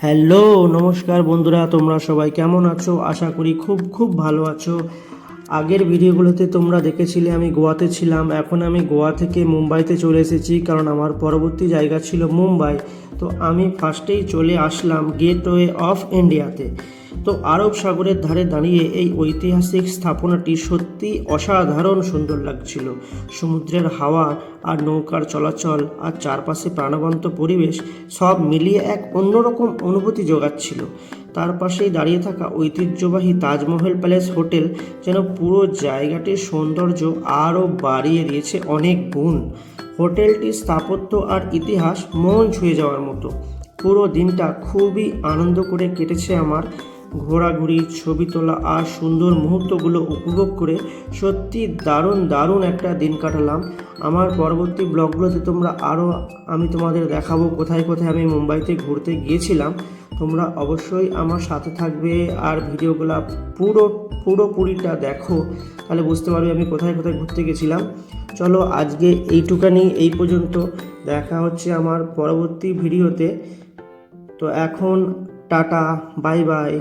Hello, নমস্কার বন্ধুরা, তোমরা সবাই কেমন আছো? আশা করি খুব খুব ভালো আছো। আগের ভিডিওগুলোতে তোমরা দেখেছিলে আমি গোয়াতে ছিলাম। এখন আমি গোয়া থেকে মুম্বাইতে চলে এসেছি, কারণ আমার পরবর্তী জায়গা ছিল মুম্বাই। তো আমি ফার্স্টেই চলে আসলাম গেটওয়ে অফ ইন্ডিয়াতে। তো আরব সাগরের ধারে দাঁড়িয়ে এই ঐতিহাসিক স্থাপনাটি সত্যি অসাধারণ সুন্দর লাগছিল। সমুদ্রের হাওয়া আর নৌকার চলাচল আর চারপাশে প্রাণবন্ত পরিবেশ সব মিলিয়ে এক অন্যরকম অনুভূতি জোগাচ্ছিল। তার পাশেই দাঁড়িয়ে থাকা ঐতিহ্যবাহী তাজমহল প্যালেস হোটেল যেন পুরো জায়গাটির সৌন্দর্য আরও বাড়িয়ে দিয়েছে অনেক গুণ। হোটেলটির স্থাপত্য আর ইতিহাস মন ছুঁয়ে যাওয়ার মতো। পুরো দিনটা খুবই আনন্দ করে কেটেছে আমার। ঘোরাঘুরি, ছবি তোলা আর সুন্দর মুহূর্তগুলো উপভোগ করে সত্যি দারুণ দারুণ একটা দিন কাটালাম। আমার পরবর্তী ব্লগগুলোতে আমি তোমাদের দেখাবো কোথায় কোথায় আমি মুম্বাইতে ঘুরতে গিয়েছিলাম। তোমরা অবশ্যই আমার সাথে থাকবে আর ভিডিওগুলো পুরোপুরিটা দেখো, তাহলে বুঝতে পারবে আমি কোথায় কোথায় ঘুরতে গেছিলাম। চলো আজকে এই পর্যন্ত। দেখা হচ্ছে আমার পরবর্তী ভিডিওতে। তো এখন টাটা, বাই বাই।